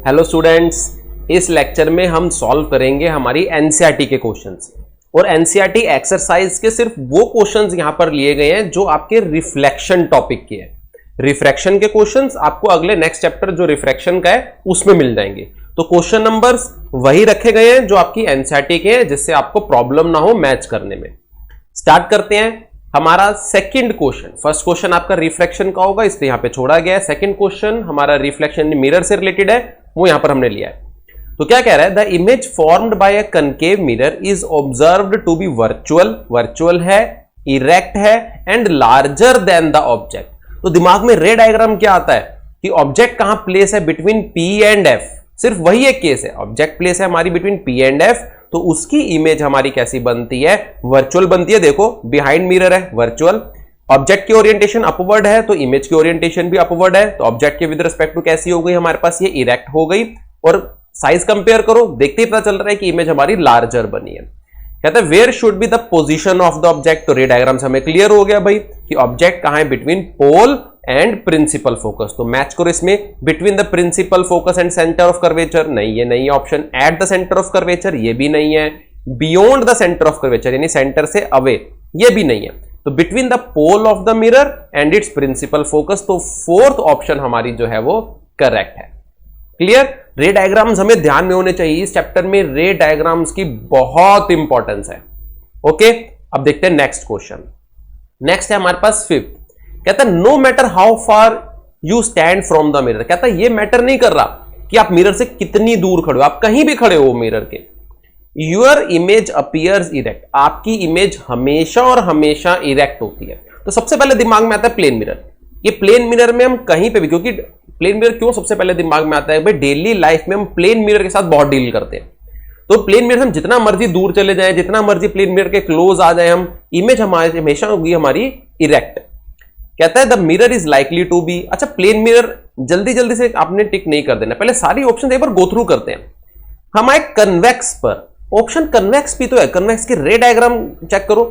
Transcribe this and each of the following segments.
Hello students, इस lecture में हम सॉल्व करेंगे हमारी एनसीईआरटी के क्वेश्चंस और एनसीईआरटी एक्सरसाइज के सिर्फ वो क्वेश्चंस यहां पर लिए गए हैं जो आपके रिफ्लेक्शन टॉपिक के हैं। रिफ्रैक्शन के क्वेश्चंस आपको अगले नेक्स्ट चैप्टर जो रिफ्रैक्शन का है उसमें मिल जाएंगे। तो क्वेश्चन नंबर्स वही रखे गए हैं जो आपकी एनसीईआरटी के हैं, जिससे आपको प्रॉब्लम ना हो मैच करने में। स्टार्ट करते हैं हमारा सेकंड क्वेश्चन। फर्स्ट क्वेश्चन आपका रिफ्लेक्शन का होगा, इसलिए यहां पे छोड़ा गया है। सेकंड क्वेश्चन हमारा रिफ्लेक्शन मिरर से रिलेटेड है, वो यहां पर हमने लिया है। तो क्या कह रहा है, the image formed by a concave mirror is observed to be virtual, virtual है, इरेक्ट है and larger than the object. तो दिमाग में रे डायग्राम क्या आता है कि ऑब्जेक्ट कहां प्लेस है बिटवीन P एंड F। सिर्फ वही एक केस है, ऑब्जेक्ट प्लेस है हमारी बिटवीन P एंड F, तो उसकी इमेज हमारी कैसी बनती है, वर्चुअल बनती है। देखो बिहाइंड मिरर है वर्चुअल, ऑब्जेक्ट की ओरिएंटेशन अपवर्ड है तो इमेज की ओरिएंटेशन भी अपवर्ड है, तो ऑब्जेक्ट के विद रिस्पेक्ट टू कैसी हो गई हमारे पास, ये इरेक्ट हो गई। और साइज कंपेयर करो, देखते ही पता चल रहा है कि इमेज हमारी लार्जर बनी है। कहते हैं where should be the position of the object. तो रे डायग्राम से हमें क्लियर हो गया भाई कि ऑब्जेक्ट कहां है, between pole and principal focus. तो मैच करो इसमें, between the principal focus and centre of curvature, नहीं ये नहीं है option. At the centre of curvature, ये भी नहीं है। Beyond the centre of curvature यानी सेंटर से अवे, ये भी नहीं है। तो between the pole of the mirror and its principal focus, तो फोर्थ ऑप्शन हमारी जो है वो करेक्ट है। क्लियर। रे डायग्राम्स हमें ध्यान में होने चाहिए, इस चैप्टर में रे डायग्राम्स की बहुत इंपॉर्टेंस है। ओके, अब देखते हैं नेक्स्ट क्वेश्चन। नेक्स्ट है हमारे पास फिफ्थ। कहता है no matter how far you stand from the mirror. कहता है ये मैटर नहीं कर रहा कि आप मिरर से कितनी दूर खड़े हो, आप कहीं भी खड़े हो मिरर के, यूर इमेज अपीयर्स इरेक्ट, आपकी इमेज हमेशा और हमेशा इरेक्ट होती है। तो सबसे पहले दिमाग में आता है प्लेन मिरर। ये प्लेन मिरर में हम कहीं पे भी, क्योंकि प्लेन मिरर क्यों सबसे पहले दिमाग में आता है भाई, डेली लाइफ में हम प्लेन मिरर के साथ बहुत डील करते हैं। तो प्लेन मिरर हम जितना मर्जी दूर चले जाएं, जितना मर्जी प्लेन मिरर के क्लोज आ जाए हम, इमेज हमारी हमेशा होगी हमारी इरेक्ट। कहता है the mirror is likely to be. अच्छा, प्लेन मिरर जल्दी जल्दी से आपने टिक नहीं कर देना, पहले सारी ऑप्शन एक बार गो थ्रू करते हैं। हम आए कन्वेक्स पर, ऑप्शन कन्वेक्स भी तो है। कन्वेक्स के रे डायग्राम चेक करो,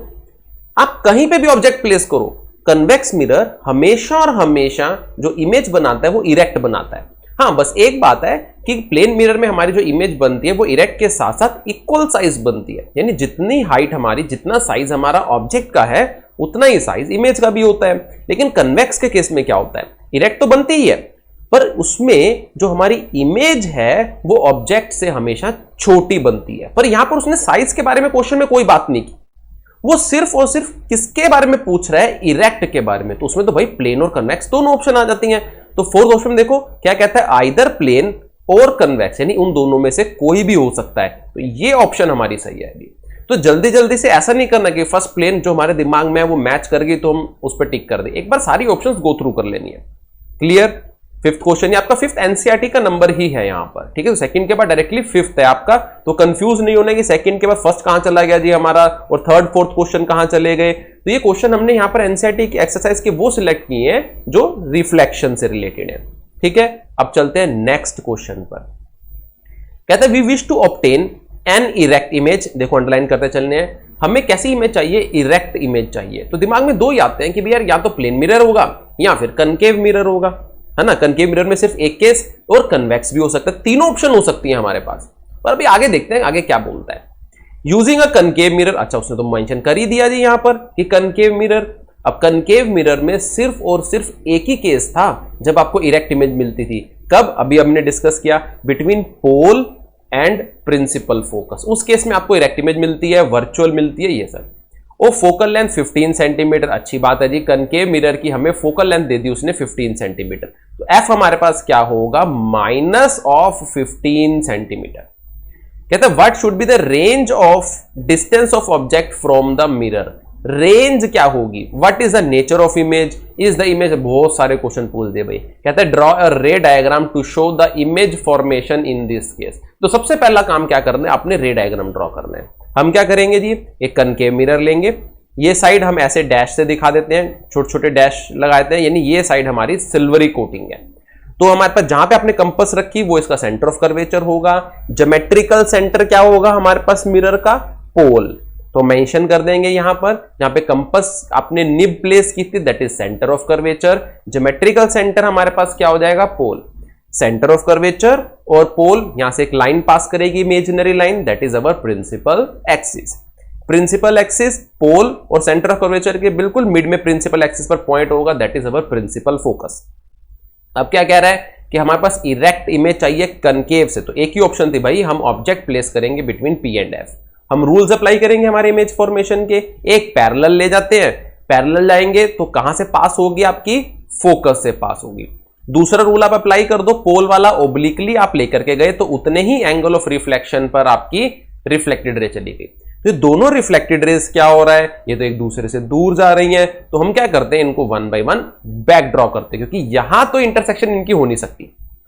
आप कहीं पे भी ऑब्जेक्ट प्लेस करो, कन्वेक्स मिरर हमेशा और हमेशा जो इमेज बनाता है वो इरेक्ट बनाता है। हाँ, बस एक बात है कि प्लेन मिरर में हमारी जो इमेज बनती है वो इरेक्ट के साथ साथ इक्वल साइज बनती है, यानी जितनी हाइट हमारी, जितना साइज हमारा ऑब्जेक्ट का है उतना ही साइज इमेज का भी होता है। लेकिन कन्वेक्स के केस में क्या होता है, इरेक्ट तो बनती ही है पर उसमें जो हमारी इमेज है वो ऑब्जेक्ट से हमेशा छोटी बनती है। पर यहां पर उसने साइज के बारे में क्वेश्चन में कोई बात नहीं की, वो सिर्फ और सिर्फ किसके बारे में पूछ रहा है, इरेक्ट के बारे में। तो उसमें तो भाई प्लेन और कन्वेक्स दोनों ऑप्शन आ जाती हैं। तो फोर्थ ऑप्शन में देखो क्या कहता है, आइदर प्लेन और कन्वेक्स, यानी उन दोनों में से कोई भी हो सकता है। तो ये ऑप्शन हमारी सही है अभी। तो जल्दी जल्दी से ऐसा नहीं करना कि फर्स्ट प्लेन जो हमारे दिमाग में है वो मैच कर गई तो हम उस पर टिक कर दें, एक बार सारी ऑप्शंस गो थ्रू कर लेनी है। क्लियर। फिफ्थ क्वेश्चन, ये आपका फिफ्थ एनसीईआरटी का नंबर ही है यहाँ पर, ठीक है। तो सेकंड के बाद डायरेक्टली फिफ्थ है आपका, तो कंफ्यूज नहीं होना कि सेकंड के बाद फर्स्ट कहां चला गया जी हमारा और थर्ड फोर्थ क्वेश्चन कहां चले गए। तो ये क्वेश्चन हमने यहाँ पर एनसीईआरटी की एक्सरसाइज के वो सिलेक्ट किए हैं जो रिफ्लेक्शन से रिलेटेड है, ठीक है। अब चलते हैं नेक्स्ट क्वेश्चन पर। कहते हैं we wish to obtain an erect image. देखो अंडरलाइन करते चलने हैं, हमें कैसी इमेज चाहिए, इरेक्ट इमेज चाहिए। तो दिमाग में दो ही आते हैं कि भैया या तो प्लेन मिरर होगा या फिर कनकेव मिरर होगा, है ना। कनकेव मिरर में सिर्फ एक केस और कन्वेक्स भी हो सकता है, तीनों ऑप्शन हो सकती है हमारे पास। पर अभी आगे देखते हैं आगे क्या बोलता है। यूजिंग अ कनकेव मिरर, अच्छा उसने तो मेंशन कर ही दिया जी यहां पर कि कनकेव मिरर। अब कनकेव मिरर में सिर्फ और सिर्फ एक ही केस था जब आपको इरेक्ट इमेज मिलती थी, कब, अभी हमने डिस्कस किया, between pole and principal focus. उस केस में आपको इरेक्ट इमेज मिलती है, वर्चुअल मिलती है, ये सब। ओ फोकल लेंथ 15 सेंटीमीटर, अच्छी बात है जी। कनकेव मिरर की हमें फोकल लेंथ दे दी उसने 15 सेंटीमीटर, तो एफ हमारे पास क्या होगा, माइनस ऑफ 15 सेंटीमीटर। कहते हैं what should be the range of distance of object from the mirror. Range क्या होगी, what is the nature of image, is the image. बहुत सारे क्वेश्चन पूछ दे भाई। कहते हैं draw a ray diagram to show the image formation in this case. तो सबसे पहला काम क्या करना है, आपने रे डायग्राम ड्रॉ करना है। हम क्या करेंगे जी, एक कनकेव मिरर लेंगे, ये साइड हम ऐसे डैश से दिखा देते हैं, छोटे छोटे डैश लगा देते हैं, यानी ये साइड हमारी सिल्वरी कोटिंग है। तो हमारे पास जहां पे आपने कंपास रखी वो इसका सेंटर ऑफ कर्वेचर होगा। ज्योमेट्रिकल सेंटर क्या होगा हमारे पास मिरर का, पोल। तो मेंशन कर देंगे यहां पर, जहां पे कंपास आपने निब प्लेस की थी that is centre of curvature. Geometrical centre हमारे पास क्या हो जाएगा, पोल। सेंटर ऑफ कर्वेचर और पोल, यहां से एक लाइन पास करेगी imaginary line, that is our principal axis. Principal axis, pole और सेंटर ऑफ कर्वेचर के बिल्कुल मिड में प्रिंसिपल एक्सिस पर पॉइंट होगा, that is our principal focus. अब क्या कह रहा है कि हमारे पास इरेक्ट इमेज चाहिए कनकेव से, तो एक ही ऑप्शन थी भाई, हम ऑब्जेक्ट प्लेस करेंगे बिटवीन पी एंड एफ। हम रूल्स अप्लाई करेंगे हमारे इमेज फॉर्मेशन के, एक पैरेलल ले जाते हैं, पैरेलल जाएंगे तो कहां से पास होगी, आपकी फोकस से पास होगी। दूसरा रूल आप अप्लाई कर दो, पोल वाला ओब्लिकली आप लेकर के गए तो उतने ही एंगल ऑफ रिफ्लेक्शन पर आपकी रिफ्लेक्टेड रे चली गई। तो दोनों रिफ्लेक्टेड रेज क्या हो रहा है, ये तो एक दूसरे से दूर जा रही हैं, तो हम क्या करते हैं, इनको one by one back draw करते हैं, क्योंकि यहां तो इंटरसेक्शन इनकी हो नहीं सकती,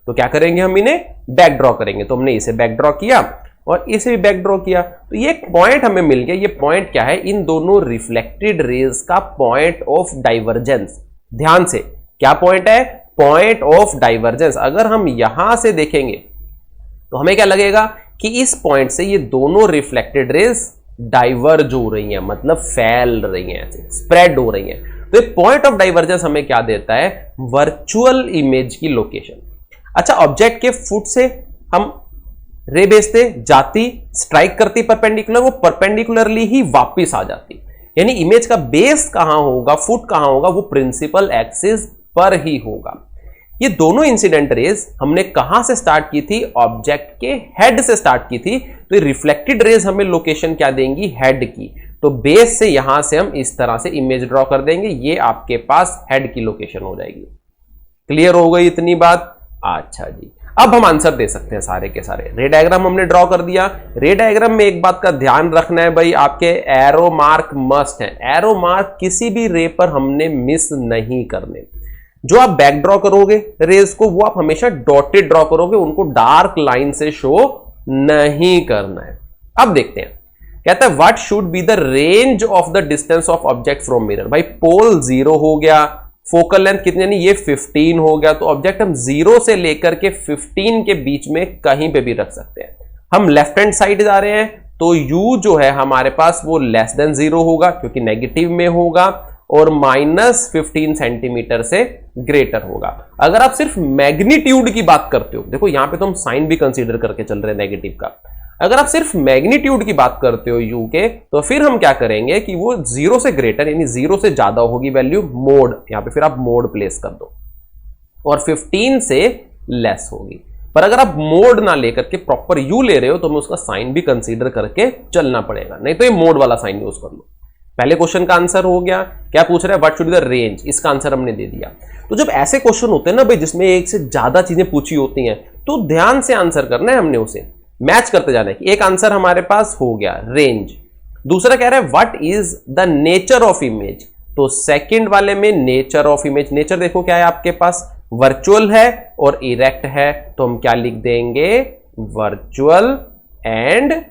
तो क्या करेंगे, हम इन्हें बैक ड्रॉ करेंगे। तो हमने इसे बैक ड्रॉ किया और इसे भी बैक ड्रॉ किया, तो ये एक पॉइंट हमें मिल गया। ये पॉइंट क्या है, इन दोनों रिफ्लेक्टेड रेज का पॉइंट ऑफ डाइवर्जेंस। ध्यान से, क्या पॉइंट है, पॉइंट ऑफ डाइवर्जेंस। अगर हम यहां से देखेंगे तो हमें क्या लगेगा कि इस पॉइंट से ये दोनों रिफ्लेक्टेड रेज डाइवर्ज हो रही हैं, मतलब फैल रही हैं, ऐसे स्प्रेड हो रही हैं। तो पॉइंट ऑफ डाइवर्जेंस हमें क्या देता है, वर्चुअल इमेज की लोकेशन। अच्छा, ऑब्जेक्ट के फुट से हम रे भेजते, जाती, स्ट्राइक करती परपेंडिकुलर, वो परपेंडिकुलरली ही वापस आ जाती, यानी इमेज का बेस कहां होगा, फुट कहां होगा, वो प्रिंसिपल एक्सिस पर ही होगा। ये दोनों इंसिडेंट रेज हमने कहां से स्टार्ट की थी, ऑब्जेक्ट के हेड से स्टार्ट की थी, तो ये रिफ्लेक्टेड रेज हमें लोकेशन क्या देंगी, हेड की। तो बेस से यहां से हम इस तरह से इमेज ड्रॉ कर देंगे, ये आपके पास हेड की लोकेशन हो जाएगी। क्लियर हो गई इतनी बात? अच्छा जी, अब हम आंसर दे सकते हैं सारे के सारे। रे डायग्राम हमने ड्रॉ कर दिया। रे डायग्राम में एक बात का ध्यान रखना है भाई, आपके एरो मार्क मस्ट है। एरो मार्क किसी भी रे पर हमने मिस नहीं करने। जो आप बैक ड्रॉ करोगे रेज को, वो आप हमेशा डॉटेड ड्रॉ करोगे, उनको डार्क लाइन से शो नहीं करना है। अब देखते हैं, कहता है what should be the range of the distance of object from mirror. भाई पोल 0 हो गया, फोकल लेंथ कितनी, यानी ये 15 हो गया, तो ऑब्जेक्ट हम 0 से लेकर के 15 के बीच में कहीं पे भी रख सकते हैं। हम लेफ्ट हैंड साइड जा रहे हैं तो u जो है हमारे पास वो लेस देन 0 होगा, क्योंकि नेगेटिव में होगा, और -15 सेंटीमीटर से ग्रेटर होगा। अगर आप सिर्फ मैग्नीट्यूड की बात करते हो, देखो यहां पे तो हम साइन भी कंसीडर करके चल रहे हैं नेगेटिव का, अगर आप सिर्फ मैग्नीट्यूड की बात करते हो u के, तो फिर हम क्या करेंगे कि वो 0 से ग्रेटर यानी 0 से ज्यादा होगी वैल्यू, मोड, यहां पे फिर आप मोड प्लेस कर दो, और 15 से लेस होगी। पर अगर आप मोड ना लेकर के प्रॉपर u ले रहे हो तो हमें उसका साइन भी कंसीडर करके चलना पड़ेगा, नहीं तो ये मोड वाला साइन यूज कर लो। पहले क्वेश्चन का आंसर हो गया। क्या पूछ रहा है, what should be the range, इसका आंसर हमने दे दिया। तो जब ऐसे क्वेश्चन होते हैं ना भाई जिसमें एक से ज्यादा चीजें पूछी होती हैं, तो ध्यान से आंसर करना है, हमने उसे मैच करते जाना है। एक आंसर हमारे पास हो गया रेंज, दूसरा कह रहा है what is the nature of image, तो सेकंड वाले में नेचर ऑफ इमेज, नेचर देखो क्या है आपके पास, वर्चुअल है और इरेक्ट है, तो हम क्या लिख देंगे, वर्चुअल एंड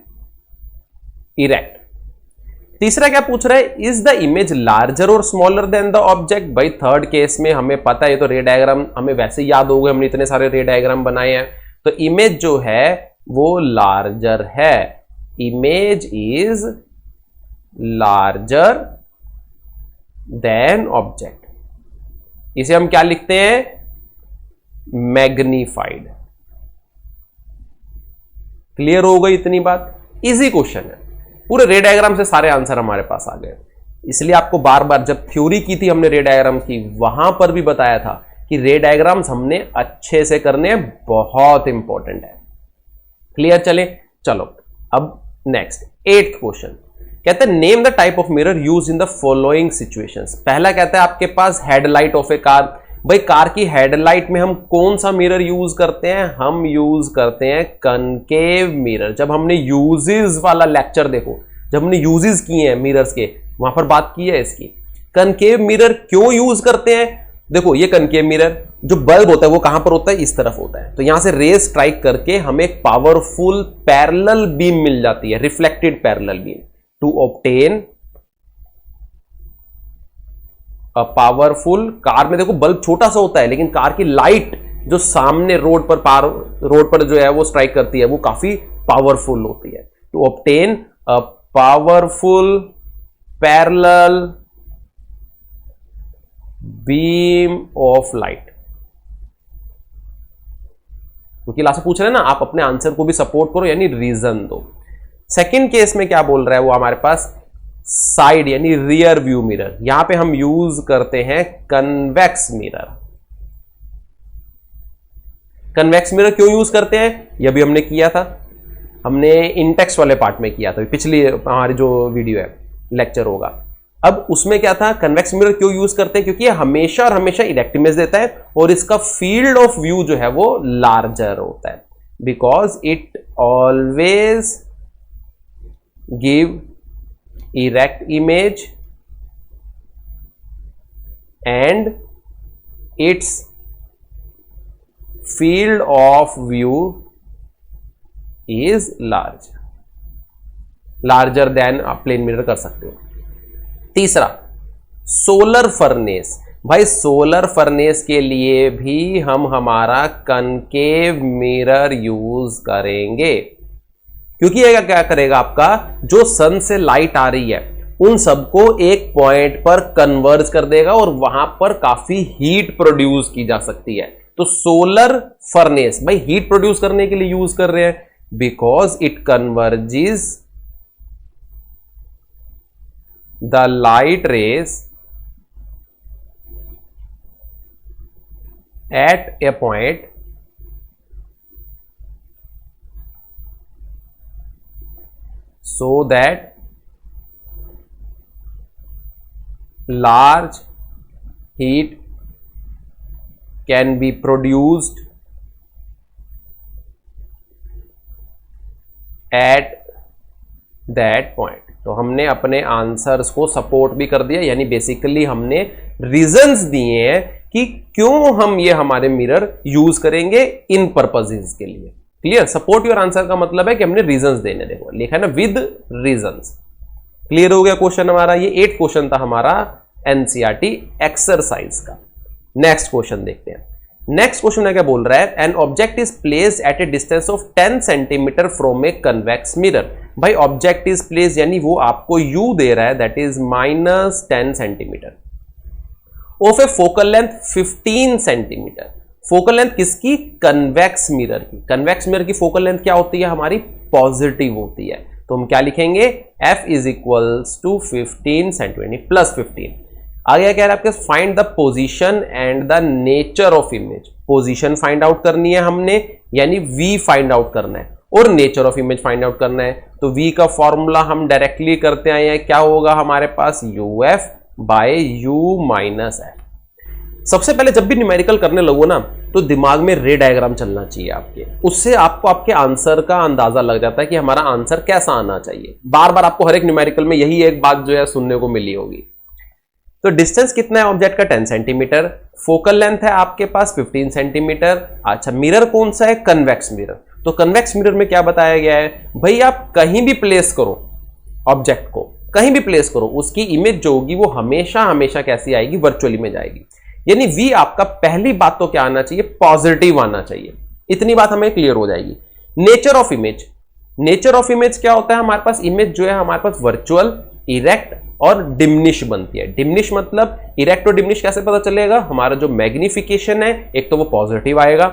इरेक्ट। तीसरा क्या पूछ रहा है, इज द इमेज लार्जर और स्मॉलर देन द ऑब्जेक्ट। भाई थर्ड केस में हमें पता है, तो रे डायग्राम हमें वैसे ही याद हो गए, हमने इतने सारे रे डायग्राम बनाए हैं, तो इमेज जो है वो लार्जर है, image is larger than object. इसे हम क्या लिखते हैं, मैग्नीफाइड। क्लियर हो गई इतनी बात? इजी क्वेश्चन है, पूरे रे डायग्राम से सारे आंसर हमारे पास आ गए। इसलिए आपको बार बार जब थ्योरी की थी हमने रे डायग्राम की, वहां पर भी बताया था कि रे डायग्राम्स हमने अच्छे से करने, बहुत इंपॉर्टेंट है। क्लियर? चलो अब नेक्स्ट 8th क्वेश्चन कहते हैं name the type of mirror use in the following situations. पहला कहता है आपके पास हेडलाइट ऑफ ए कार। भाई कार की हेडलाइट में हम कौन सा मिरर यूज करते हैं, हम यूज करते हैं कनकेव मिरर। जब हमने यूजेस वाला लेक्चर देखो, जब हमने यूजेस किए हैं मिरर्स के, वहां पर बात की है इसकी। कनकेव मिरर क्यों यूज करते हैं, देखो ये कनकेव मिरर, जो बल्ब होता है वो कहां पर होता है, इस तरफ होता है, तो यहां से रेज स्ट्राइक करके हमें एक पावरफुल पैरेलल बीम मिल जाती है, reflected parallel beam. To obtain powerful, car में देखो बल्ब छोटा सा होता है, लेकिन कार की लाइट जो सामने रोड पर जो है वो स्ट्राइक करती है, वो काफी पावरफुल होती है। To obtain a powerful parallel beam of light. क्योंकि लास्ट में पूछ रहे हैं ना, आप अपने आंसर को भी सपोर्ट करो यानी रीजन दो। सेकंड केस में क्या बोल रहा है वो हमारे पास, साइड यानी रियर व्यू मिरर। यहां पे हम यूज करते हैं कन्वेक्स मिरर। कन्वेक्स मिरर क्यों यूज करते हैं, यह भी हमने किया था, हमने इंटेक्स वाले पार्ट में किया था, पिछली हमारी जो वीडियो है लेक्चर होगा। अब उसमें क्या था, कन्वेक्स मिरर क्यों यूज करते हैं, क्योंकि ये हमेशा और हमेशा इरेक्ट इमेज देता है और इसका फील्ड ऑफ व्यू जो है वो लार्जर होता है, because it always give erect image and its field of view is larger than आप प्लेन मिरर कर सकते हो। तीसरा, सोलर फर्नेस। भाई सोलर फर्नेस के लिए भी हम हमारा कनकेव मिरर यूज करेंगे, क्योंकि ये क्या करेगा, आपका जो सन से लाइट आ रही है उन सबको एक पॉइंट पर कन्वर्ज कर देगा और वहां पर काफी हीट प्रोड्यूस की जा सकती है। तो सोलर फर्नेस भाई हीट प्रोड्यूस करने के लिए यूज कर रहे हैं, because it converges the light rays at a point so that large heat can be produced at that point। तो हमने अपने आंसर्स को सपोर्ट भी कर दिया, यानी बेसिकली हमने रीजंस दिए हैं कि क्यों हम ये हमारे मिरर यूज करेंगे इन पर्पसेस के लिए। क्लियर, सपोर्ट योर आंसर का मतलब है कि हमने रीजंस देने, देखो लिखा है ना, विद रीजंस। क्लियर हो गया क्वेश्चन हमारा, ये 8 क्वेश्चन था हमारा एनसीईआरटी एक्सरसाइज का। नेक्स्ट क्वेश्चन देखते हैं। नेक्स्ट क्वेश्चन है क्या बोल रहा है, an object is placed at a distance of 10 centimetre from A convex mirror. भाई ऑब्जेक्ट इज प्लेस्ड यानी वो आपको यू दे रहा है, that is -10 centimetre of A focal length 15 centimetre. Focal length किसकी, कन्वेक्स मिरर की। कन्वेक्स मिरर की focal length क्या होती है हमारी, पॉजिटिव होती है। तो हम क्या लिखेंगे, f is equals to 15 centimetre plus 15। आगे कह रहा है आपके find the position and the nature of image. Position find out करनी है हमने, यानी v फाइंड आउट करना है, और nature of image find out करना है। तो v का फॉर्मूला हम डायरेक्टली करते आए हैं, क्या होगा हमारे पास, uf by u minus f। सबसे पहले जब भी न्यूमेरिकल करने लगो ना, तो दिमाग में रे डायग्राम चलना चाहिए आपके, उससे आपको आपके आंसर का अंदाजा लग जाता है कि हमारा आंसर कैसा आना चाहिए। बार बार आपको हर एक न्यूमेरिकल में यही एक बात जो है सुनने को मिली होगी। तो डिस्टेंस कितना है ऑब्जेक्ट का, 10 सेंटीमीटर। फोकल लेंथ है आपके पास 15 सेंटीमीटर। अच्छा, मिरर कौन सा है, कन्वेक्स मिरर। तो कन्वेक्स मिरर में क्या बताया गया है, भाई आप कहीं भी प्लेस करो ऑब्जेक्ट को, कहीं भी प्लेस करो, उसकी इमेज जो होगी वो हमेशा हमेशा कैसी आएगी, वर्चुअल इमेज आएगी। यानी v आपका पहली बात तो क्या आना चाहिए, पॉजिटिव आना चाहिए। इतनी बात हमें क्लियर हो जाएगी। Nature of image, nature of image क्या होता है हमारे पास, इमेज जो है हमारे पास वर्चुअल, इरेक्ट और डिमिनिश बनती है। डिमिनिश मतलब, इरेक्ट और डिमिनिश कैसे पता चलेगा, हमारा जो मैग्निफिकेशन है एक तो वो पॉजिटिव आएगा,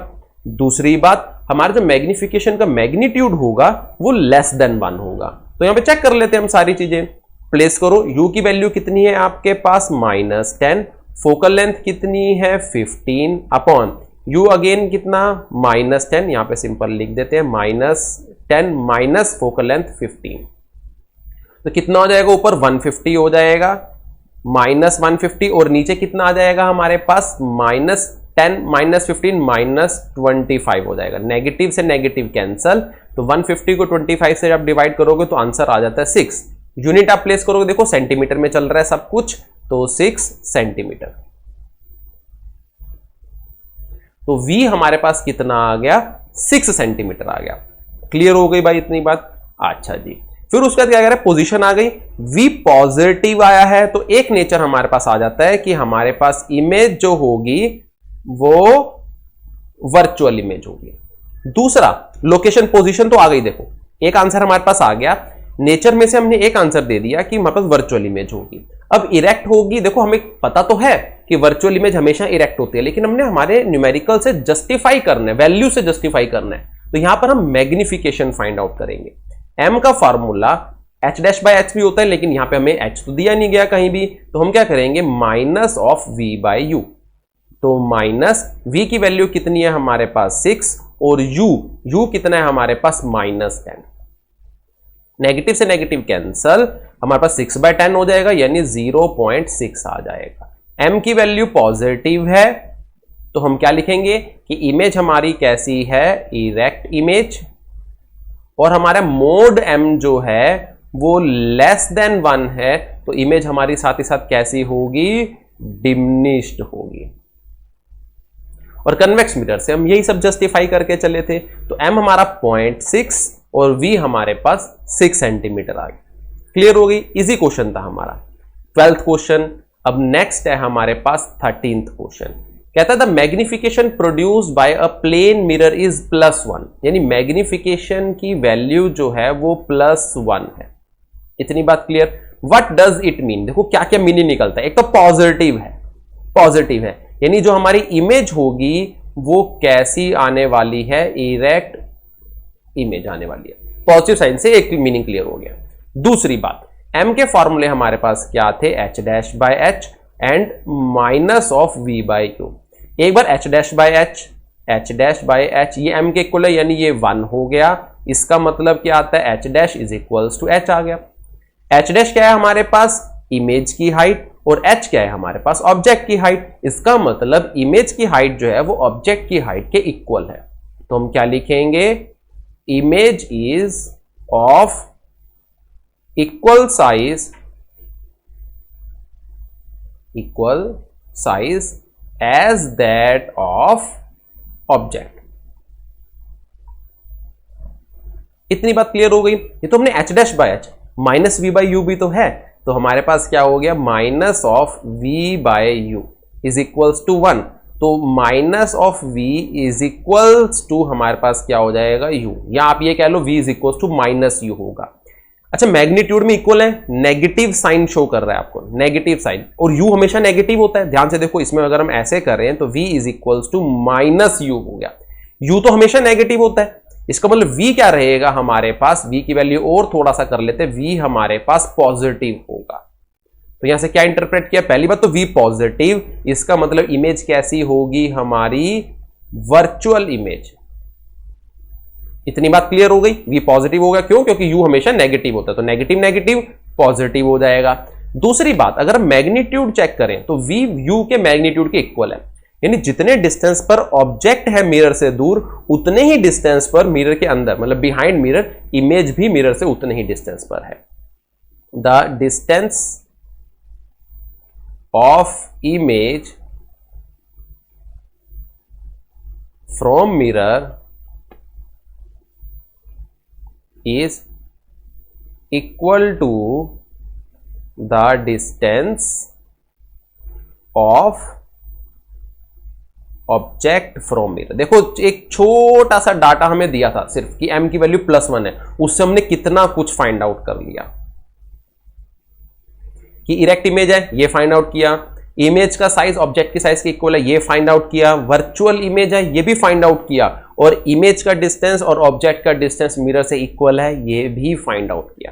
दूसरी बात हमारा जो मैग्निफिकेशन का मैग्नीट्यूड होगा वो लेस देन 1 होगा। तो यहां पे चेक कर लेते हैं हम सारी चीजें। प्लेस करो, u की वैल्यू कितनी है आपके पास, -10। फोकल लेंथ कितनी है 15 अपॉन u अगेन कितना, -10। यहां पे सिंपल लिख देते हैं, -10 माइनस फोकल लेंथ 15। तो कितना हो जाएगा, ऊपर 150 हो जाएगा, -150, और नीचे कितना आ जाएगा हमारे पास, -10 -15 -25 हो जाएगा। नेगेटिव से नेगेटिव कैंसल, तो 150 को 25 से जब डिवाइड करोगे तो आंसर आ जाता है 6। यूनिट आप प्लेस करोगे, देखो सेंटीमीटर में चल रहा है सब कुछ, तो 6 सेंटीमीटर। तो v हमारे पास कितना आ गया, 6 सेंटीमीटर आ गया। क्लियर हो गई भाई इतनी बात। अच्छा जी, फिर उसके बाद क्या कह रहा है, पोजीशन आ गई, v पॉजिटिव आया है, तो एक नेचर हमारे पास आ जाता है कि हमारे पास इमेज जो होगी वो वर्चुअल इमेज होगी। दूसरा, लोकेशन पोजीशन तो आ गई, देखो एक आंसर हमारे पास आ गया, नेचर में से हमने एक आंसर दे दिया कि हमारे पास वर्चुअल इमेज होगी। अब इरेक्ट होगी, देखो हमें पता तो है कि वर्चुअल इमेज हमेशा इरेक्ट होती है, लेकिन हमने हमारे न्यूमेरिकल से जस्टिफाई करना है, वैल्यू से जस्टिफाई करना है, तो यहां पर हम मैग्निफिकेशन फाइंड आउट करेंगे। m का formula h dash by h भी होता है, लेकिन यहां पे हमें h तो दिया नहीं गया कहीं भी, तो हम क्या करेंगे minus of v by u। तो माइनस v की वैल्यू कितनी है हमारे पास 6 और u कितना है हमारे पास -10। नेगेटिव से नेगेटिव कैंसल, हमारे पास 6/10 हो जाएगा यानी 0.6 आ जाएगा। m की वैल्यू पॉजिटिव है तो हम क्या लिखेंगे कि इमेज हमारी कैसी है, इरेक्ट इमेज, और हमारा मोड m जो है वो लेस देन 1 है, तो इमेज हमारी साथ ही साथ कैसी होगी, डिमिनिश्ड होगी। और कन्वेक्स मिरर से हम यही सब जस्टिफाई करके चले थे, तो m हमारा 0.6 और v हमारे पास 6 सेंटीमीटर आ गया। क्लियर हो गई, इजी क्वेश्चन था हमारा 12th क्वेश्चन। अब नेक्स्ट है हमारे पास 13th क्वेश्चन। कहता है the magnification produced by a plane mirror is +1, यानी मैग्निफिकेशन की वैल्यू जो है वो +1 है। इतनी बात clear. What does it mean, देखो क्या क्या मीनिंग निकलता है। एक तो पॉजिटिव है यानी जो हमारी इमेज होगी वो कैसी आने वाली है, इरेक्ट इमेज आने वाली है। पॉजिटिव साइन से एक मीनिंग क्लियर हो गया। दूसरी बात, m के फॉर्मूले हमारे पास क्या थे, h dash by h and minus of v by q। एक बार h डैश बाय h ये m के इक्वल है यानी ये 1 हो गया। इसका मतलब क्या आता है, h dash is equals to h आ गया। h डैश क्या है हमारे पास, इमेज की हाइट, और h क्या है हमारे पास, ऑब्जेक्ट की हाइट। इसका मतलब इमेज की हाइट जो है वो ऑब्जेक्ट की हाइट के इक्वल है। तो हम क्या लिखेंगे, image is of equal size as that of object. इतनी बात क्लियर हो गई। ये तो हमने h dash by h, minus v by u भी तो है, तो हमारे पास क्या हो गया, minus of v by u is equals to 1। तो minus of v is equals to हमारे पास क्या हो जाएगा, u, या आप ये कह लो v is equals to minus u होगा। अच्छा, मैग्नीट्यूड में इक्वल है, नेगेटिव साइन शो कर रहा है आपको, नेगेटिव साइन, और u हमेशा नेगेटिव होता है। ध्यान से देखो, इसमें अगर हम ऐसे करें तो v is equals to minus u हो गया। u तो हमेशा नेगेटिव होता है, इसका मतलब v क्या रहेगा हमारे पास, v की वैल्यू और थोड़ा सा कर लेते, v हमारे पास पॉजिटिव होगा। तो यहां से क्या इंटरप्रेट किया, पहली बात तो v पॉजिटिव, इसका मतलब इमेज कैसी होगी हमारी, वर्चुअल इमेज। इतनी बात क्लियर हो गई, v पॉजिटिव होगा, क्यों, क्योंकि u हमेशा नेगेटिव होता है, तो नेगेटिव नेगेटिव पॉजिटिव हो जाएगा। दूसरी बात, अगर मैग्नीट्यूड चेक करें तो v u के मैग्नीट्यूड के इक्वल है, यानी जितने डिस्टेंस पर ऑब्जेक्ट है मिरर से दूर, उतने ही डिस्टेंस पर मिरर के अंदर, मतलब बिहाइंड मिरर, इमेज भी मिरर से उतने ही डिस्टेंस पर है। The distance of image from mirror is equal to the distance of object from mirror। देखो, एक छोटा सा डाटा हमें दिया था सिर्फ कि m की वैल्यू +1 है, उससे हमने कितना कुछ फाइंड आउट कर लिया कि इरेक्ट इमेज है, ये फाइंड आउट किया, इमेज का साइज ऑब्जेक्ट की साइज के इक्वल है, ये फाइंड आउट किया, वर्चुअल इमेज है, ये भी फाइंड आउट किया, और इमेज का डिस्टेंस और ऑब्जेक्ट का डिस्टेंस मिरर से इक्वल है, ये भी फाइंड आउट किया।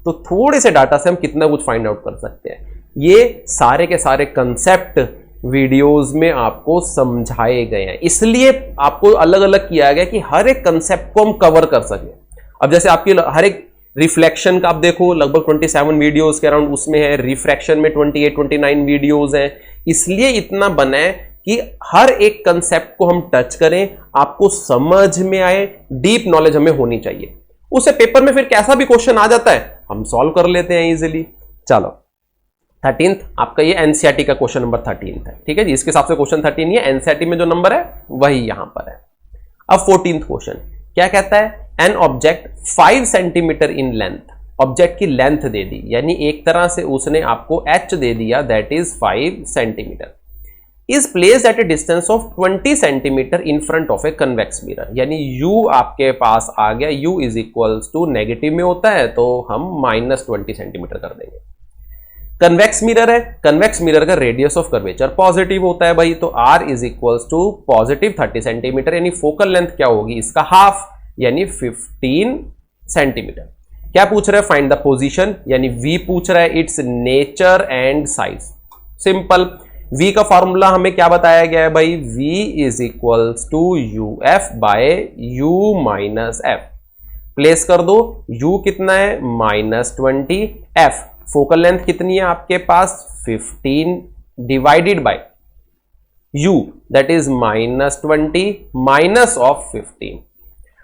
तो थोड़े से डाटा से हम कितना कुछ फाइंड आउट कर सकते हैं। ये सारे के सारे कंसेप्ट वीडियोस में आपको समझाए गए हैं, इसलिए आपको अलग अलग किया गया कि हर एक कंसेप्ट को हम कवर कर सकें। अब जैसे आपकी हर एक रिफ्लेक्शन का आप देखो, लगभग 27 वीडियोस के अराउंड उसमें है, रिफ्रैक्शन में 28-29 वीडियोस हैं, इसलिए इतना बना है कि हर एक कंसेप्ट को हम टच करें, आपको समझ में आए, डीप नॉलेज हमें होनी चाहिए। उससे पेपर में फिर कैसा भी क्वेश्चन आ जाता है हम सॉल्व कर लेते हैं इजीली। चलो 13th आपका ये एनसीईआरटी का क्वेश्चन नंबर 13 है, ठीक है जी, इसके हिसाब से क्वेश्चन 13 ही है, एनसीईआरटी में जो नंबर है वही यहां पर है। अब 14th क्वेश्चन क्या कहता है, an object 5 centimetre in length, object की लेंथ दे दी, यानी एक तरह से उसने आपको h दे दिया, that is 5 centimetre, is placed at a distance of 20 centimetre in front of a convex mirror, यानी u आपके पास आ गया, u is equals to negative में होता है तो हम -20 सेंटीमीटर कर देंगे। कन्वेक्स मिरर है, कन्वेक्स मिरर का रेडियस ऑफ कर्वेचर पॉजिटिव होता है भाई, तो r is equals to positive 30 centimetre, यानी फोकल लेंथ क्या होगी इसका हाफ, यानी 15 सेंटीमीटर। क्या पूछ रहा है, फाइंड द पोजीशन, यानी v पूछ रहा है, its nature and size. Simple, v का फॉर्मूला हमें क्या बताया गया है भाई, v is equals to uf by u minus f। Place कर दो, u कितना है -20, f फोकल लेंथ कितनी है आपके पास 15 divided by u that is -20 minus of 15।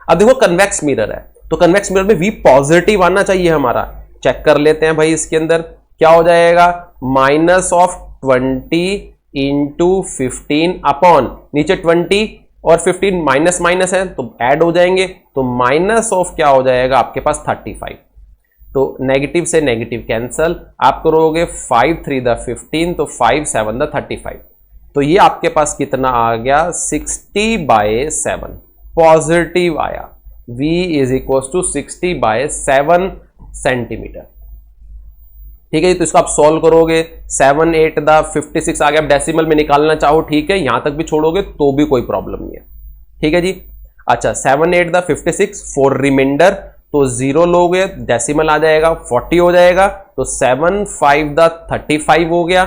अब देखो कन्वेक्स मिरर है, तो कन्वेक्स मिरर में v पॉजिटिव आना चाहिए हमारा। चेक कर लेते हैं भाई, इसके अंदर क्या हो जाएगा, -20 इंटू 15 अपॉन नीचे 20 और 15 माइनस माइनस है तो ऐड हो जाएंगे, तो माइनस ऑफ क्या हो जाएगा आपके पास 35। तो नेगेटिव से नेगेटिव कैंसल, आप करोगे 5 3 द 15, तो 5 7 द 35, तो ये आपके पास कितना आ गया 60/7 पॉजिटिव आया। v is equal to 60/7 centimetre. ठीक है जी, तो इसको आप सॉल्व करोगे, 7 8 द 56 आ गया। आप डेसिमल में निकालना चाहो ठीक है, यहां तक भी छोड़ोगे तो भी कोई प्रॉब्लम नहीं है। ठीक है जी, अच्छा 7 8 द 56 4 रिमाइंडर, तो 0 लोगे डेसिमल आ जाएगा 40 हो जाएगा, तो 7 5 द 35 हो गया,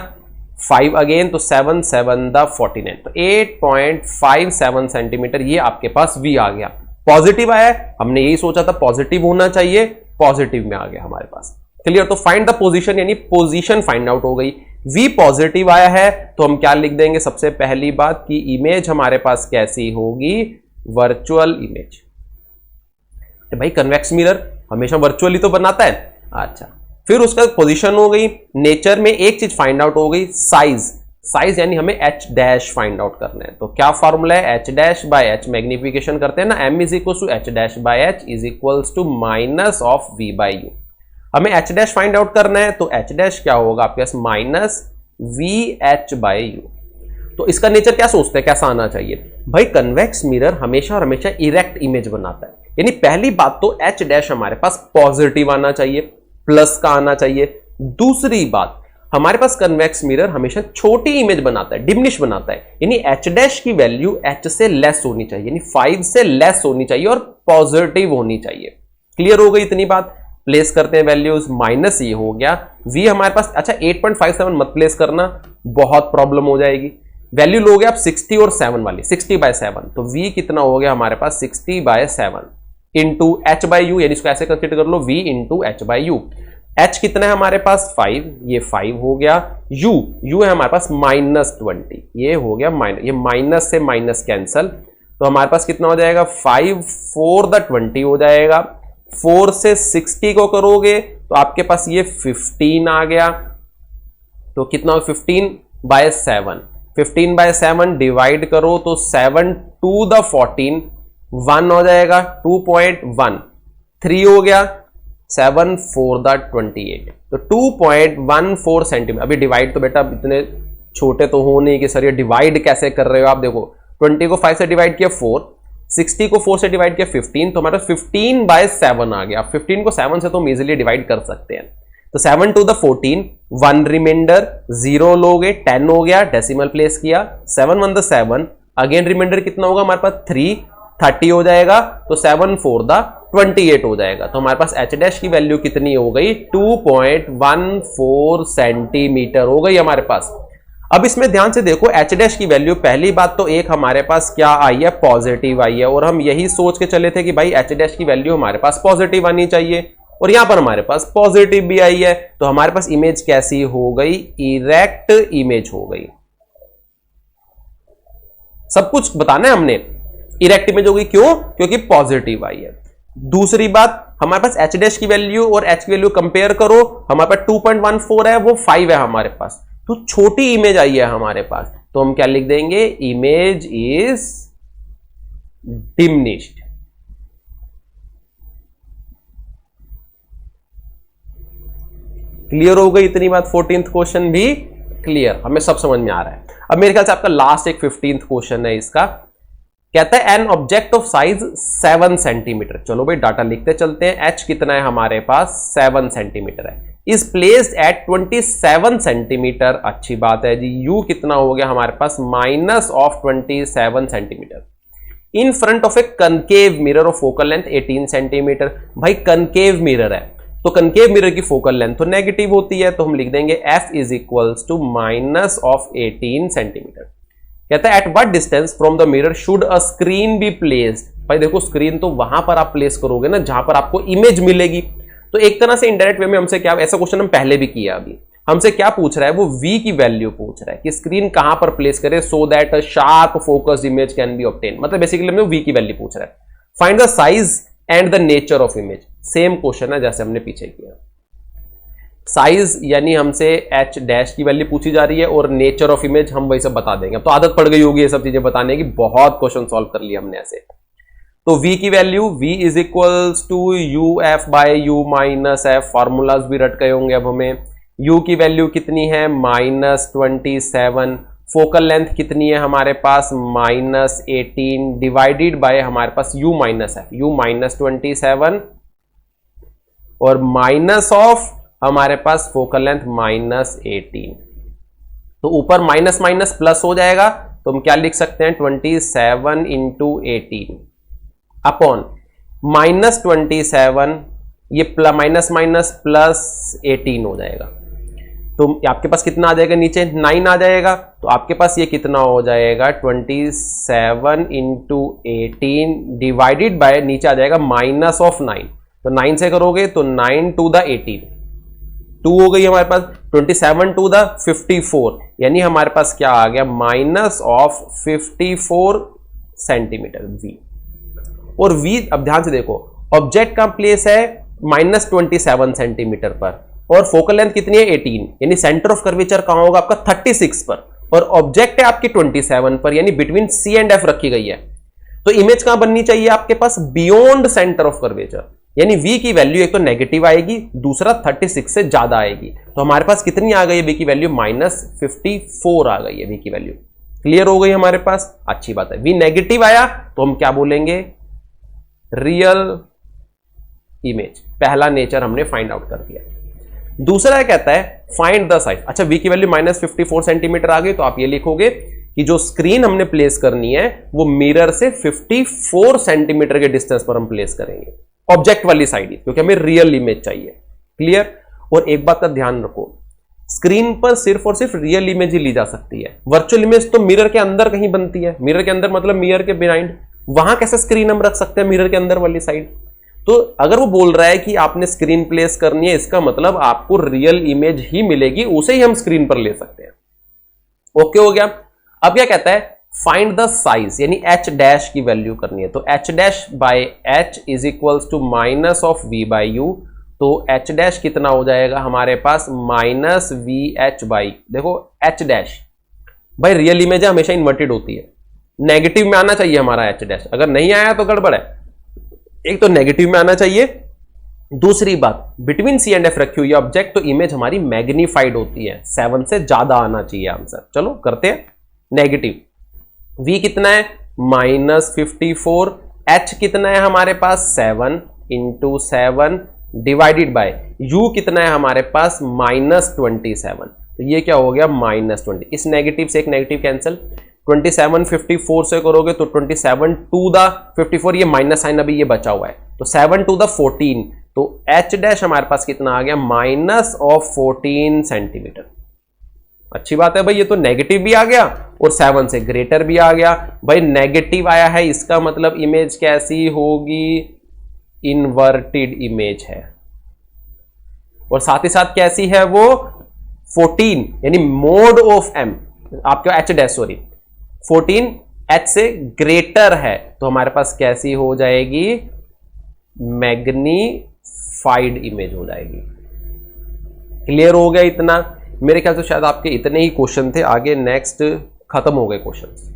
5 अगेन, तो 7 7 द 49, तो 8.57 सेंटीमीटर ये आपके पास v आ गया। पॉजिटिव आया है, हमने यही सोचा था पॉजिटिव होना चाहिए, पॉजिटिव में आ गया हमारे पास। क्लियर, तो फाइंड द पोजीशन, यानी पोजीशन फाइंड आउट हो गई। v पॉजिटिव आया है तो हम क्या लिख देंगे, सबसे पहली बात कि इमेज हमारे पास कैसी होगी, वर्चुअल इमेज। भाई कन्वेक्स मिरर हमेशा वर्चुअली तो बनाता है। अच्छा, फिर उसका पोजीशन हो गई। नेचर में एक चीज फाइंड आउट हो गई, साइज। साइज यानी हमें h डैश फाइंड आउट करना है, तो क्या फॉर्मूला है, h dash by h, magnification करते हैं ना, m is equal to h dash by h is equals to minus of v by u। हमें h डैश फाइंड आउट करना है, तो h डैश क्या होगा आपके पास माइनस vh बाई u। तो इसका नेचर क्या सोचते हैं, कैसा आना चाहिए भाई, कन्वेक्स मिरर हमेशा और हमेशा इरेक्ट इमेज बनाता है, यानी पहली बात तो h डैश हमारे पास पॉजिटिव आना चाहिए, प्लस का आना चाहिए। दूसरी बात, हमारे पास कन्वेक्स मिरर हमेशा छोटी इमेज बनाता है, डिमिनिश बनाता है, यानी h डैश की वैल्यू h से लेस होनी चाहिए, यानी 5 से लेस होनी चाहिए और पॉजिटिव होनी चाहिए। क्लियर हो गई इतनी बात। प्लेस करते हैं वैल्यूज, माइनस ये हो गया, v हमारे पास, अच्छा 8.57 मत प्लेस करना, बहुत प्रॉब्लम हो जाएगी। वैल्यू लोगे आप 60 और 7 वाली, 60/7, तो v कितना हो गया हमारे पास 60/7 इंटू h बाई यू, यानी इसको ऐसे कंसिडर कर लो v into h by you. h कितना है हमारे पास 5, ये 5 हो गया, u है हमारे पास -20, ये हो गया माइनस, ये माइनस से माइनस कैंसल, तो हमारे पास कितना हो जाएगा 5 4 द 20 हो जाएगा। 4 से 60 को करोगे तो आपके पास ये 15 आ गया, तो कितना हो 15/7, 15/7 डिवाइड करो तो 7 2 द 14, 1 हो जाएगा 2.1, 3 हो गया 7 4 द 28, तो 2.14 सेंटीमीटर। अभी डिवाइड तो बेटा इतने छोटे तो हो नहीं कि सर ये डिवाइड कैसे कर रहे हो, आप देखो 20 को 5 से डिवाइड किया 4, 60 को 4 से डिवाइड किया 15, तो हमारे 15/7 आ गया। 15 को 7 से तो हम इजीली डिवाइड कर सकते हैं, तो 7 2 द 14, 1 रिमाइंडर, 0 लोगे 10 हो गया, डेसिमल प्लेस किया, 7 1 द 7, अगेन रिमाइंडर कितना होगा हमारे पास 3, 30 हो जाएगा, तो 7 4 द 28 हो जाएगा। तो हमारे पास h डैश की वैल्यू कितनी हो गई 2.14 सेंटीमीटर हो गई हमारे पास। अब इसमें ध्यान से देखो, h डैश की वैल्यू, पहली बात तो एक हमारे पास क्या आई है, पॉजिटिव आई है, और हम यही सोच के चले थे कि भाई h डैश की वैल्यू हमारे पास पॉजिटिव आनी चाहिए, और यहां पर हमारे पास पॉजिटिव भी आई है, तो हमारे पास इमेज कैसी हो गई, इरेक्ट इमेज हो गई। सब कुछ बताना है हमने, इरेक्ट इमेज हो गई, क्यों, क्योंकि पॉजिटिव आई है। दूसरी बात, हमारे पास h डैश की वैल्यू और h की वैल्यू कंपेयर करो, हमारे पास 2.14 है, वो 5 है हमारे पास, तो छोटी इमेज आई है हमारे पास, तो हम क्या लिख देंगे, इमेज इज डिमिनिश्ड। क्लियर हो गई इतनी बात, 14th क्वेश्चन भी क्लियर, हमें सब समझ में आ रहा है। अब मेरे ख्याल से आपका लास्ट एक 15th क्वेश्चन है इसका, कहता है an object of size 7 centimetre. चलो भाई डाटा लिखते चलते हैं। एच कितना है हमारे पास, 7 सेंटीमीटर है। Is placed at 27 centimetre. अच्छी बात है जी। यू कितना हो गया हमारे पास, minus of 27 centimetre. In front of a concave mirror of focal length 18 centimetre. भाई कनकेव मिरर है तो कनकेव मिरर की फोकल लेंथ तो नेगेटिव होती है, तो हम लिख देंगे F is equals to minus of 18 centimetre. कहता है at what distance from the mirror should a screen be placed. भाई देखो स्क्रीन तो वहां पर आप प्लेस करोगे ना जहां पर आपको इमेज मिलेगी। तो एक तरह से इनडायरेक्ट वे में हमसे क्या, ऐसा क्वेश्चन हम पहले भी किया, अभी हमसे क्या पूछ रहा है, वो v की वैल्यू पूछ रहा है कि स्क्रीन कहां पर प्लेस करे so that a sharp focused image can be obtain. मतलब बेसिकली हमें v की वैल्यू पूछ रहा है। Find the size and the nature of image. Same question है जैसे हमने पीछे किया। साइज यानी हमसे h डैश की वैल्यू पूछी जा रही है और नेचर ऑफ इमेज हम वही सब बता देंगे। तो आदत पड़ गई होगी ये सब चीजें बताने की, बहुत क्वेश्चन सॉल्व कर लिया हमने ऐसे। तो v की value v is equals to u f by u minus f. Formulas भी रट गए होंगे अब हमें। u की वैल्यू कितनी है, -27। फोकल लेंथ कितनी है हमारे पास, -18 डिवाइडेड बाय हमारे पास u माइनस एफ। u -27 और माइनस ऑफ हमारे पास फोकल लेंथ -18। तो ऊपर माइनस माइनस प्लस हो जाएगा, तो हम क्या लिख सकते हैं, 27 इंटू 18 अपॉन -27, ये माइनस माइनस प्लस 18 हो जाएगा। तो आपके पास कितना आ जाएगा, नीचे 9 आ जाएगा। तो आपके पास ये कितना हो जाएगा, 27 इंटू 18 डिवाइडेड बाय नीचे आ जाएगा माइनस ऑफ 9। तो 9 से करोगे तो 9 टू द 18, 2 हो गई हमारे पास, 27 टू द 54, यानी हमारे पास क्या आ गया, माइनस ऑफ 54 सेंटीमीटर v। और v अब ध्यान से देखो, ऑब्जेक्ट का प्लेस है -27 सेंटीमीटर पर और फोकल लेंथ कितनी है 18, यानी सेंटर ऑफ कर्वेचर कहां होगा आपका 36 पर, और ऑब्जेक्ट है आपकी 27 पर, यानी बिटवीन c एंड f रखी गई है। तो इमेज कहां बननी चाहिए आपके पास, बियॉन्ड सेंटर ऑफ कर्वेचर, यानी v की वैल्यू एक तो नेगेटिव आएगी, दूसरा 36 से ज्यादा आएगी। तो हमारे पास कितनी आ गई है v की वैल्यू, -54 आ गई है v की वैल्यू। क्लियर हो गई हमारे पास, अच्छी बात है। v नेगेटिव आया तो हम क्या बोलेंगे, रियल इमेज। पहला नेचर हमने फाइंड आउट कर दिया। दूसरा कहता है फाइंड द साइज। अच्छा v की वैल्यू -54 सेंटीमीटर आ गई, तो आप ये लिखोगे कि जो स्क्रीन हमने प्लेस करनी है वो मिरर से 54 सेंटीमीटर के डिस्टेंस पर हम प्लेस करेंगे, ऑब्जेक्ट वाली साइड, क्योंकि हमें रियल इमेज चाहिए। क्लियर। और एक बात का ध्यान रखो, स्क्रीन पर सिर्फ और सिर्फ रियल इमेज ही ली जा सकती है। वर्चुअल इमेज तो मिरर के अंदर कहीं बनती है, मिरर के अंदर मतलब मिरर के बिहाइंड, वहां कैसे स्क्रीन हम रख सकते हैं मिरर के अंदर वाली साइड। तो अगर वो बोल रहा है कि आपने स्क्रीन प्लेस करनी है, इसका मतलब आपको रियल इमेज ही मिलेगी, उसे ही हम स्क्रीन पर ले सकते हैं। ओके हो गया। अब क्या कहता है, फाइंड द साइज, यानी h डैश की वैल्यू करनी है। तो h dash by h is equals to minus of v by u. तो h डैश कितना हो जाएगा हमारे पास, माइनस वी एच बाई, देखो h डैश भाई रियल इमेज हमेशा इन्वर्टेड होती है, नेगेटिव में आना चाहिए हमारा h डैश, अगर नहीं आया तो गड़बड़ है। एक तो नेगेटिव में आना चाहिए, दूसरी बात बिटवीन सी एंड एफ रखी हुई है ऑब्जेक्ट, तो इमेज हमारी मैग्नीफाइड होती है, 7 से ज्यादा आना चाहिए आंसर। चलो करते हैं। नेगेटिव v कितना है, -54, h कितना है हमारे पास 7 इंटू 7 डिवाइडेड बाय u कितना है हमारे पास -27। तो ये क्या हो गया, -20। इस नेगेटिव से एक नेगेटिव कैंसिल, 27 54 से करोगे तो 27 टू द 54, ये माइनस साइन अभी ये बचा हुआ है, तो 7 टू द 14। तो h डैश हमारे पास कितना आ गया, माइनस ऑफ 14 सेंटीमीटर। अच्छी बात है भाई, ये तो नेगेटिव भी आ गया और 7 से ग्रेटर भी आ गया। भाई नेगेटिव आया है, इसका मतलब इमेज कैसी होगी, इन्वर्टेड इमेज है, और साथ ही साथ कैसी है वो 14, यानी मोड ऑफ m, आपका h डैश सॉरी 14 h से ग्रेटर है, तो हमारे पास कैसी हो जाएगी, मैग्नीफाइड इमेज हो जाएगी। क्लियर हो गया इतना। मेरे ख्याल से शायद आपके इतने ही क्वेश्चन थे, आगे नेक्स्ट खत्म हो गए क्वेश्चंस।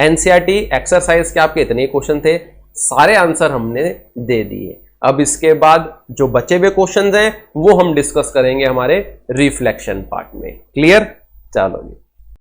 एनसीईआरटी एक्सरसाइज के आपके इतने ही क्वेश्चन थे, सारे आंसर हमने दे दिए। अब इसके बाद जो बचे हुए क्वेश्चंस हैं वो हम डिस्कस करेंगे हमारे रिफ्लेक्शन पार्ट में। क्लियर, चलो जी।